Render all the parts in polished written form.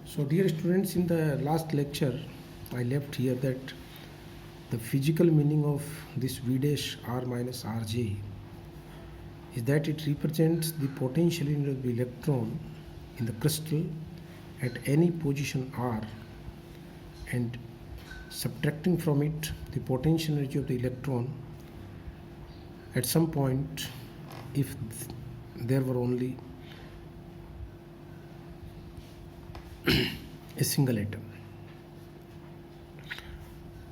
So dear students, in the last lecture I left here that the physical meaning of this V dash R minus Rj is that it represents the potential energy of the electron in the crystal at any position R, and subtracting from it the potential energy of the electron at some point if there were only a single atom.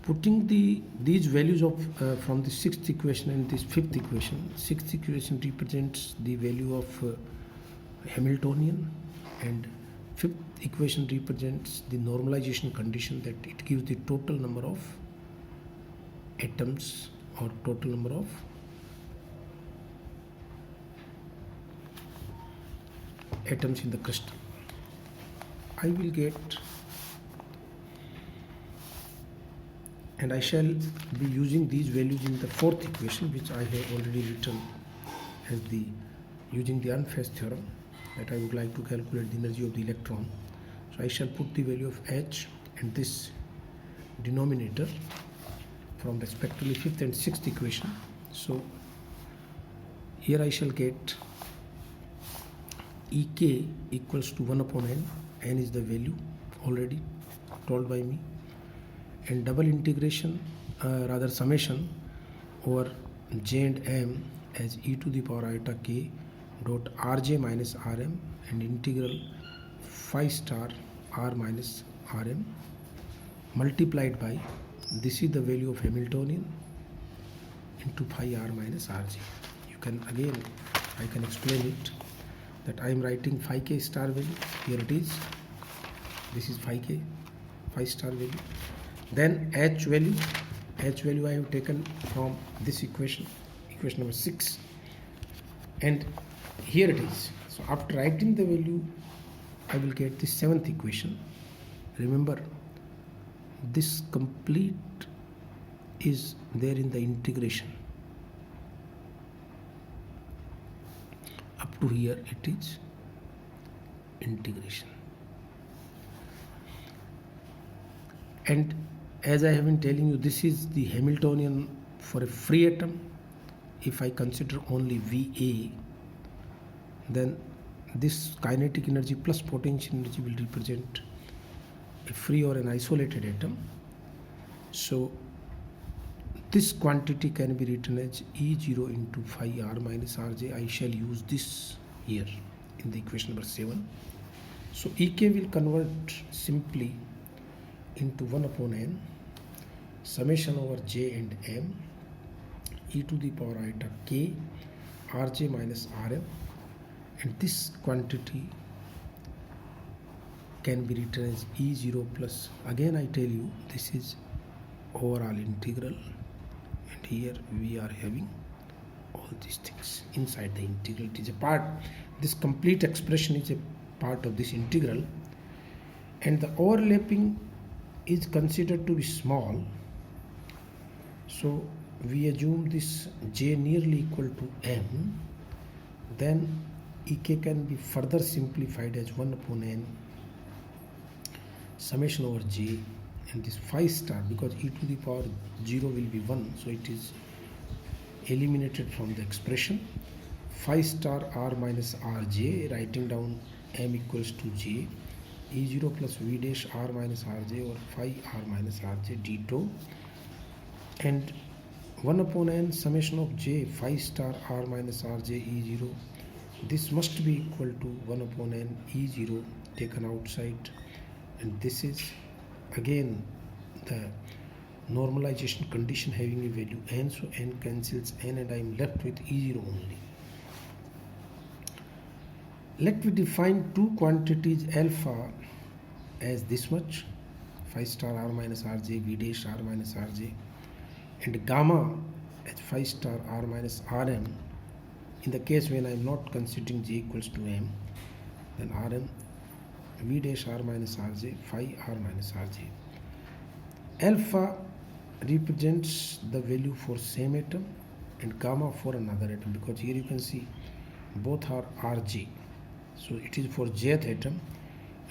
Putting these values of from the sixth equation and this fifth equation. Sixth equation represents the value of Hamiltonian, and fifth equation represents the normalization condition, that it gives the total number of atoms or total number of atoms in the crystal. I will get, and I shall be using these values in the fourth equation, which I have already written as the using the Unfast theorem, that I would like to calculate the energy of the electron. So I shall put the value of H and this denominator from respectively fifth and sixth equation. So here I shall get Ek equals to 1 upon n. N is the value already told by me, and double integration, rather summation over j and m as e to the power iota k dot rj minus rm, and integral phi star r minus rm multiplied by, this is the value of Hamiltonian, into phi r minus rj. You can again, I can explain it, that I am writing phi k star value. Here it is. This is phi k, phi star value. Then H value. H value I have taken from this equation, equation number 6. And here it is. So after writing the value, I will get the seventh equation. Remember, this complete is there in the integration. Up to here it is integration. And as I have been telling you, this is the Hamiltonian for a free atom. If I consider only Va, then this kinetic energy plus potential energy will represent a free or an isolated atom. So this quantity can be written as E0 into phi r minus rj. I shall use this here in the equation number 7. So Ek will convert simply into 1 upon n summation over j and m e to the power iota k rj minus rm, and this quantity can be written as E0 plus, again I tell you, this is overall integral, and here we are having all these things inside the integral. It is a part, this complete expression is a part of this integral, and the overlapping is considered to be small. So we assume this j nearly equal to m, then Ek can be further simplified as 1 upon n summation over j, and this phi star, because e to the power 0 will be 1, so it is eliminated from the expression. Phi star r minus rj, writing down m equals to j, E0 plus V dash r minus rj, or phi r minus rj d2, and 1 upon n summation of j phi star r minus rj E0. This must be equal to 1 upon n E0 taken outside, and this is again the normalization condition having a value n, so n cancels n and I am left with E0 only. Let me define two quantities alpha as this much, phi star r minus rj v dash r minus rj, and gamma as phi star r minus rm. In the case when I am not considering j equals to m, then rm v dash r minus rj phi r minus rj. Alpha represents the value for same atom and gamma for another atom, because here you can see both are Rg. So it is for jth atom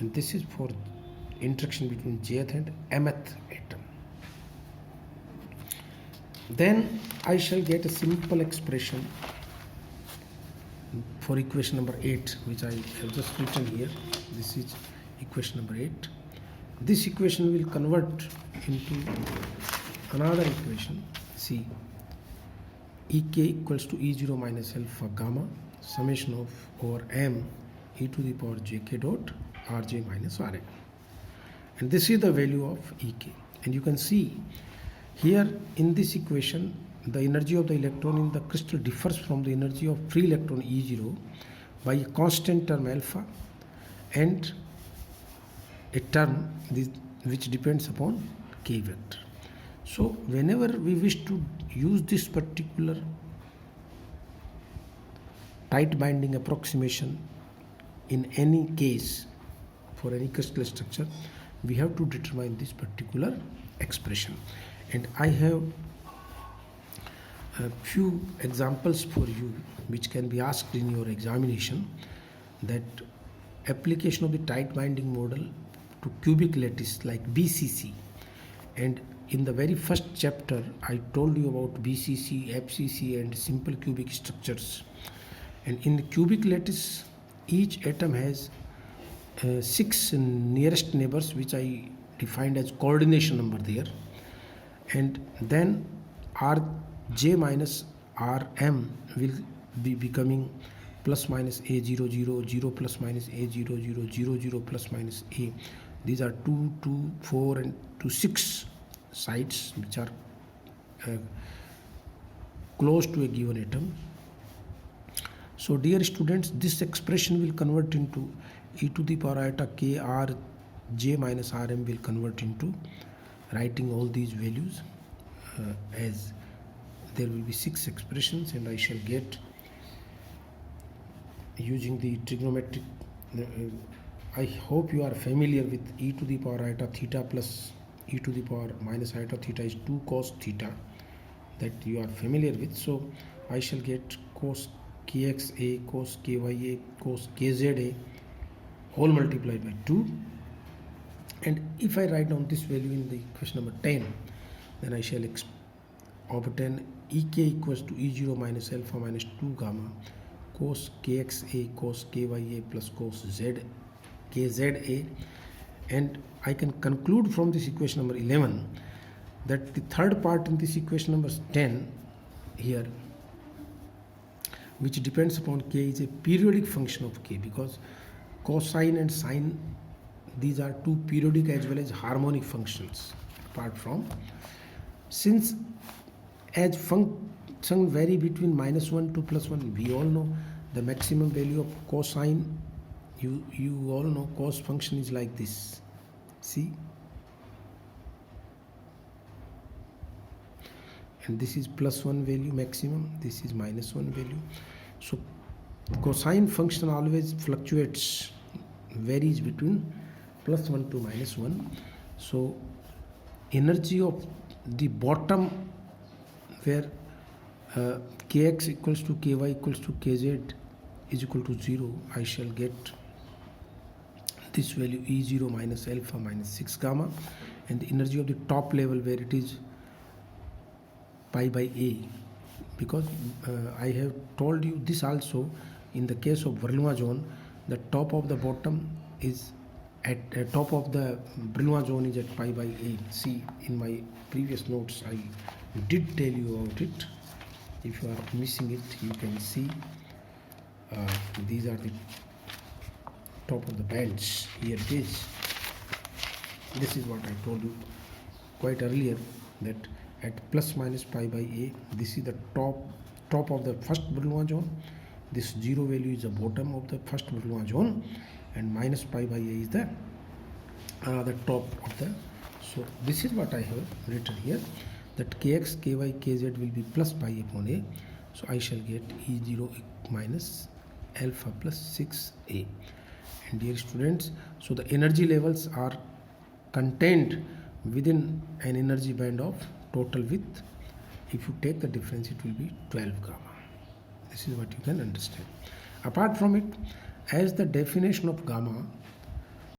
and this is for interaction between jth and mth atom. Then I shall get a simple expression for equation number 8, which I have just written here. This is equation number 8. This equation will convert into another equation. See, Ek equals to E0 minus alpha gamma summation of over m e to the power jk dot rj minus rn. And this is the value of Ek. And you can see here in this equation, the energy of the electron in the crystal differs from the energy of free electron E0 by a constant term alpha and a term which depends upon k vector. So whenever we wish to use this particular tight binding approximation in any case for any crystal structure, we have to determine this particular expression. And I have a few examples for you which can be asked in your examination, that application of the tight binding model to cubic lattice like BCC. And in the very first chapter I told you about BCC, FCC and simple cubic structures. And in the cubic lattice, each atom has 6 nearest neighbors, which I defined as coordination number there. And then Rj minus Rm will be becoming plus minus A00, 0 plus minus A00, 0 plus minus A. These are 2, 2, 4 and 2, 6 sites which are close to a given atom. So dear students, this expression will convert into e to the power iota k r j minus rm will convert into writing all these values as there will be 6 expressions, and I shall get using the trigonometric. I hope you are familiar with e to the power iota theta plus e to the power minus iota theta is 2 cos theta, that you are familiar with. So I shall get cos kxa, cos kya, cos kza whole multiplied by 2. And if I write down this value in the question number 10, then I shall obtain Ek equals to E0 minus alpha minus 2 gamma cos kxa, cos kya plus cos z kza. And I can conclude from this equation number 11 that the third part in this equation number 10 here, which depends upon k, is a periodic function of k, because cosine and sine, these are 2 periodic as well as harmonic functions. Apart from, since as function vary between -1 to +1, we all know the maximum value of cosine, you all know cos function is like this. See, and this is +1 value maximum, this is -1 value. So cosine function always fluctuates, varies between +1 to -1. So energy of the bottom, where kx equals to ky equals to kz is equal to 0, I shall get this value E0 minus alpha minus 6 gamma. And the energy of the top level, where it is pi by a, because I have told you this also, in the case of Brillouin zone, the top of the bottom is at top of the Brillouin zone is at pi by a. See, in my previous notes I did tell you about it. If you are missing it, you can see these are the top of the bands. Here it is. This is what I told you quite earlier, that at plus minus pi by a, this is the top of the first Brillouin zone. This 0 value is the bottom of the first Brillouin zone, and minus pi by a is the top of the. So this is what I have written here, that kx, ky, kz will be plus pi upon a. So I shall get E0 minus alpha plus 6a. And dear students, so the energy levels are contained within an energy band of total width. If you take the difference, it will be 12 gamma. This is what you can understand. Apart from it, as the definition of gamma